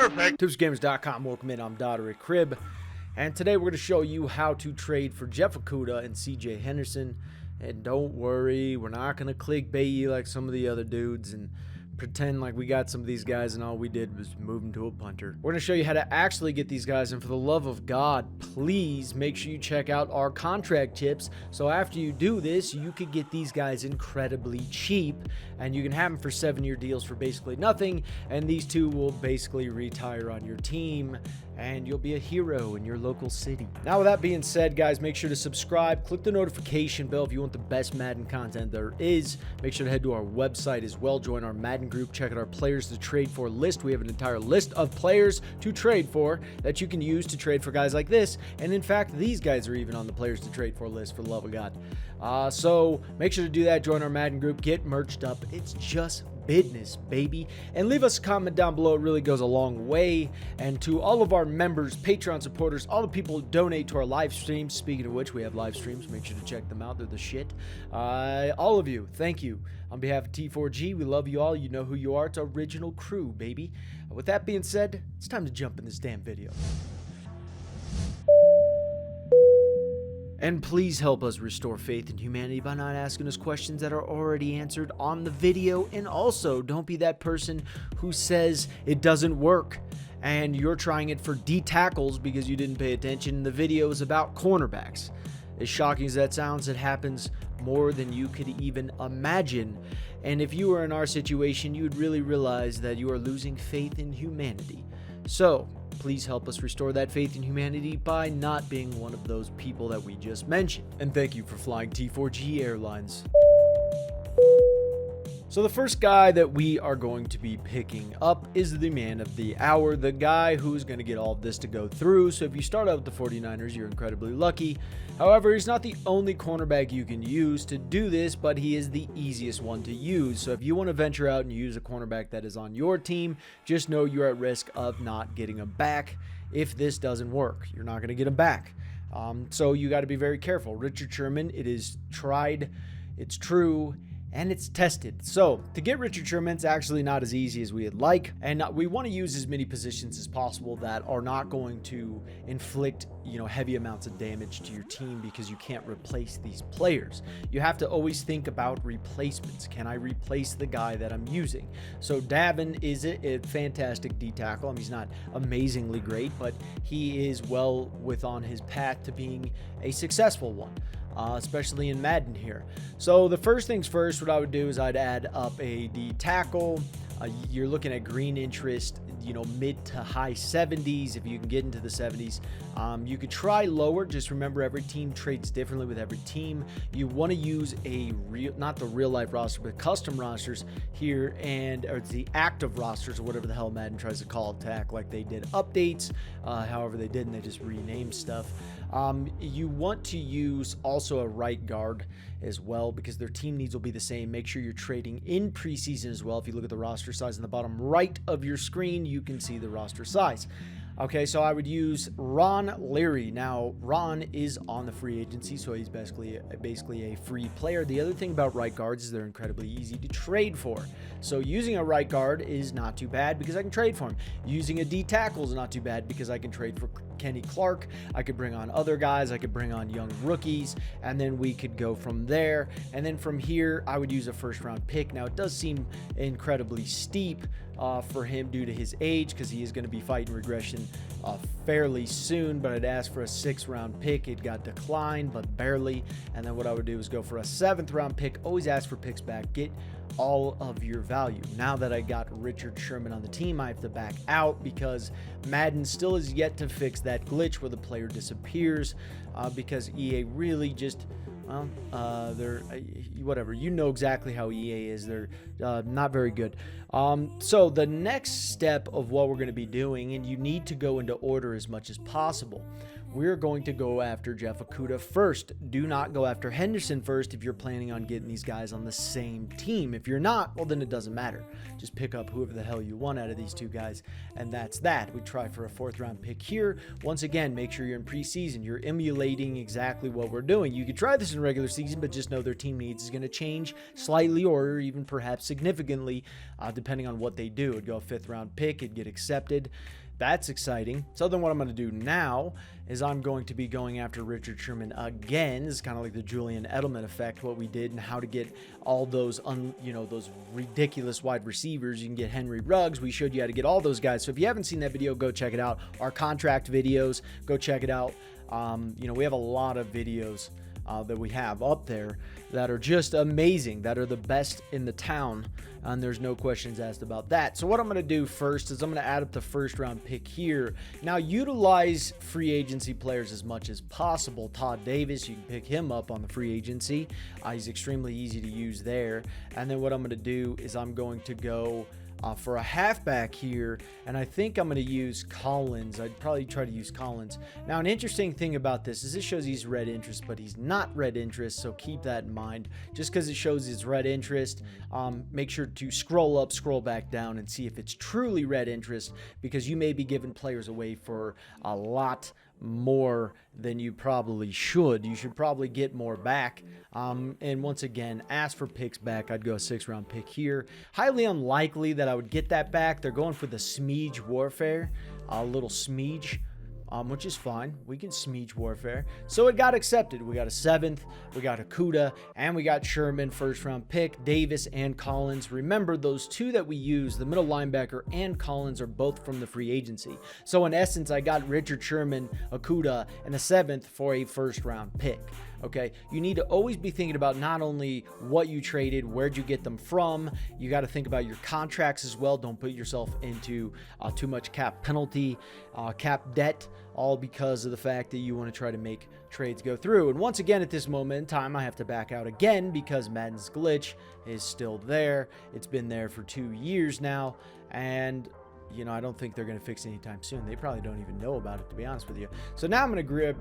Perfect. TipsGamers.com. Welcome in. I'm Dodds Crib, and today we're going to show you how to trade for Jeff Okudah and CJ Henderson. And don't worry, we're not going to clickbait you like some of the other dudes and pretend like we got some of these guys and all we did was move them to a punter. We're going to show you how to actually get these guys, and for the love of God, please make sure you check out our contract tips. So after you do this, you could get these guys incredibly cheap, and you can have them for 7-year deals for basically nothing, and these two will basically retire on your team, and you'll be a hero in your local city. Now, with that being said, guys, make sure to subscribe, click the notification bell if you want the best Madden content there is. Make sure to head to our website as well, join our Madden group, check out our players to trade for list. We have an entire list of players to trade for that you can use to trade for guys like this, and in fact, these guys are even on the players to trade for list, for the love of God. So make sure to do that, join our Madden group, get merched up. It's just business, baby. And leave us a comment down below. It really goes a long way. And to all of our members, Patreon supporters, all the people who donate to our live streams, speaking of which, we have live streams, make sure to check them out, they're the shit. All of you, thank you. On behalf of T4G, we love you all. You know who you are. It's original crew, baby. With that being said, it's time to jump in this damn video. And please help us restore faith in humanity by not asking us questions that are already answered on the video. And also, don't be that person who says it doesn't work and you're trying it for D tackles because you didn't pay attention. The video is about cornerbacks. As shocking as that sounds, it happens more than you could even imagine. And if you were in our situation, you would really realize that you are losing faith in humanity. So please help us restore that faith in humanity by not being one of those people that we just mentioned. And thank you for flying T4G Airlines. So the first guy that we are going to be picking up is the man of the hour, the guy who's going to get all of this to go through. So if you start out with the 49ers, you're incredibly lucky. However, he's not the only cornerback you can use to do this, but he is the easiest one to use. So if you want to venture out and use a cornerback that is on your team, just know you're at risk of not getting him back. If this doesn't work, you're not going to get him back. So you got to be very careful. Richard Sherman, it is tried, it's true, and it's tested. So to get Richard Sherman, it's actually not as easy as we'd like, and we want to use as many positions as possible that are not going to inflict, heavy amounts of damage to your team, because you can't replace these players. You have to always think about replacements. Can I replace the guy that I'm using? So Davin is a fantastic D tackle. I mean, he's not amazingly great, but he is well on his path to being a successful one. Especially in Madden here. So the first things first, what I would do is I'd add up a D tackle. You're looking at green interest, mid to high 70s. If you can get into the 70s, you could try lower. Just remember, every team trades differently with every team. You want to use not the real life roster, but custom rosters here, or the active rosters, or whatever the hell Madden tries to call it, to act like they did updates. However, they didn't. They just renamed stuff. You want to use also a right guard as well, because their team needs will be the same. Make sure you're trading in preseason as well. If you look at the roster size in the bottom right of your screen, you can see the roster size. Okay, so I would use Ron Leary. Now, Ron is on the free agency, so he's basically a free player. The other thing about right guards is they're incredibly easy to trade for. So using a right guard is not too bad because I can trade for him. Using a D tackle is not too bad because I can trade for Kenny Clark. I could bring on other guys. I could bring on young rookies, and then we could go from there. And then from here, I would use a first-round pick. Now, it does seem incredibly steep for him due to his age, because he is going to be fighting regression fairly soon, but I'd ask for a 6th-round pick. It got declined, but barely. And then what I would do is go for a 7th-round pick. Always ask for picks back. Get all of your value. Now that I got Richard Sherman on the team, I have to back out because Madden still is yet to fix that glitch where the player disappears, because EA really just, they're whatever. You know exactly how EA is. They're not very good. So the next step of what we're going to be doing, and you need to go into order as much as possible. we're going to go after Jeff Okudah first. Do not go after Henderson first if you're planning on getting these guys on the same team. If you're not, well, then it doesn't matter. Just pick up whoever the hell you want out of these two guys, and that's that. We try for a 4th round pick here. Once again, make sure you're in preseason. You're emulating exactly what we're doing. You could try this in regular season, but just know their team needs is going to change slightly or even perhaps significantly, depending on what they do. It'd go a 5th round pick. It'd get accepted. That's exciting. So then what I'm going to do now is I'm going to be going after Richard Sherman again. It's kind of like the Julian Edelman effect, what we did and how to get all those, those ridiculous wide receivers. You can get Henry Ruggs. We showed you how to get all those guys. So if you haven't seen that video, go check it out. Our contract videos, go check it out. We have a lot of videos that we have up there that are just amazing, that are the best in the town, and there's no questions asked about that. So what I'm going to do first is I'm going to add up the 1st round pick here. Now utilize free agency players as much as possible. Todd Davis, you can pick him up on the free agency. He's extremely easy to use there. And then what I'm going to do is I'm going to go for a halfback here, and I think I'm going to use Collins. I'd probably try to use Collins. Now, an interesting thing about this is this shows he's red interest, but he's not red interest, so keep that in mind. Just because it shows his red interest, make sure to scroll up, scroll back down, and see if it's truly red interest, because you may be giving players away for a lot more than you probably should. You should probably get more back. And once again, ask for picks back. I'd go a 6th round pick here. Highly unlikely that I would get that back. They're going for the Smeege warfare, a little Smeege. Which is fine. We can Smeege warfare. So it got accepted. We got a 7th, we got Okudah, and we got Sherman, 1st round pick, Davis and Collins. Remember, those two that we use, the middle linebacker and Collins, are both from the free agency. So in essence, I got Richard Sherman, Okudah, and a 7th for a 1st round pick. Okay, you need to always be thinking about not only what you traded, where'd you get them from. You got to think about your contracts as well. Don't put yourself into too much cap penalty, cap debt, all because of the fact that you want to try to make trades go through. And once again, at this moment in time, I have to back out again because Madden's glitch is still there. It's been there for 2 years now, and I don't think they're going to fix it anytime soon. They probably don't even know about it, to be honest with you. So now I'm going to grab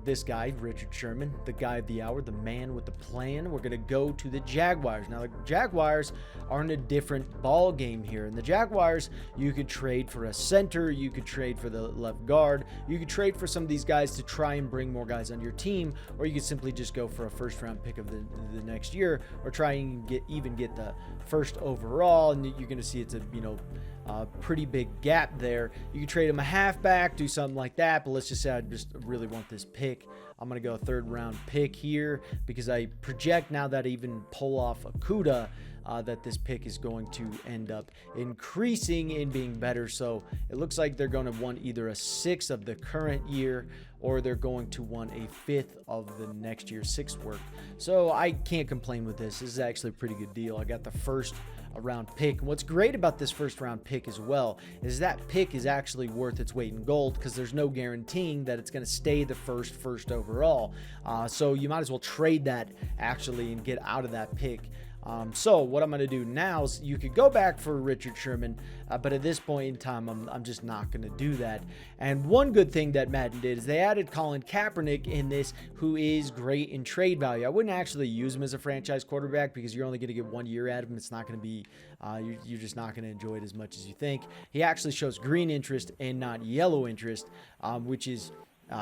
this guy, Richard Sherman, the guy of the hour, the man with the plan. We're going to go to the Jaguars. Now, the Jaguars are in a different ball game here. And the Jaguars, you could trade for a center. You could trade for the left guard. You could trade for some of these guys to try and bring more guys on your team. Or you could simply just go for a 1st round pick of the next year, or try and even get the 1st overall. And you're going to see it's a pretty big gap there. You can trade him a halfback, do something like that, but let's just say I just really want this pick. I'm going to go a 3rd round pick here because I project, now that I even pull off Okudah, that this pick is going to end up increasing and being better. So it looks like they're going to want either a 6th of the current year, or they're going to want a 5th of the next year's 6th work. So I can't complain with this. This is actually a pretty good deal. I got the 1st round pick. And what's great about this 1st round pick as well is that pick is actually worth its weight in gold, because there's no guaranteeing that it's going to stay the first overall. So you might as well trade that actually and get out of that pick. So what I'm going to do now is, you could go back for Richard Sherman, but at this point in time, I'm just not going to do that. And one good thing that Madden did is they added Colin Kaepernick in this, who is great in trade value. I wouldn't actually use him as a franchise quarterback because you're only going to get 1 year out of him. It's not going to be, you're just not going to enjoy it as much as you think. He actually shows green interest and not yellow interest, which is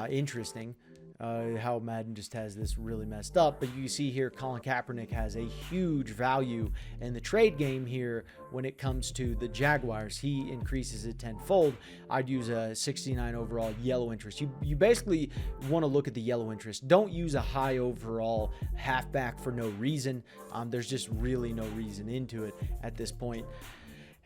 interesting. How Madden just has this really messed up. But you see here, Colin Kaepernick has a huge value in the trade game here when it comes to the Jaguars. He increases it tenfold. I'd use a 69 overall yellow interest. You basically want to look at the yellow interest. Don't use a high overall halfback for no reason. There's just really no reason into it at this point.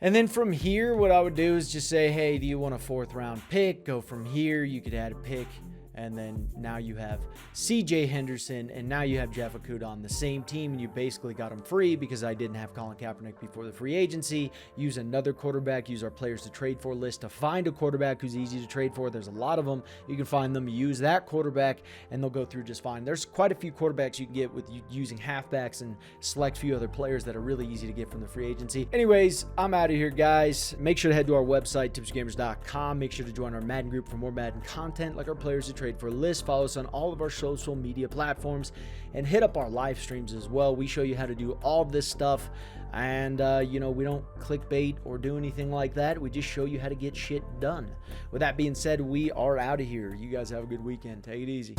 And then from here, what I would do is just say, hey, do you want a 4th round pick? Go from here. You could add a pick. And then now you have CJ Henderson, and now you have Jeff Okudah on the same team, and you basically got them free because I didn't have Colin Kaepernick before the free agency. Use another quarterback, use our players to trade for list to find a quarterback who's easy to trade for. There's a lot of them. You can find them, use that quarterback, and they'll go through just fine. There's quite a few quarterbacks you can get with using halfbacks and select few other players that are really easy to get from the free agency. Anyways, I'm out of here, guys. Make sure to head to our website, tipsgamers.com. Make sure to join our Madden group for more Madden content, like our players to trade trade for lists. Follow us on all of our social media platforms and hit up our live streams as well. We show you how to do all of this stuff. And, we don't clickbait or do anything like that. We just show you how to get shit done. With that being said, we are out of here. You guys have a good weekend. Take it easy.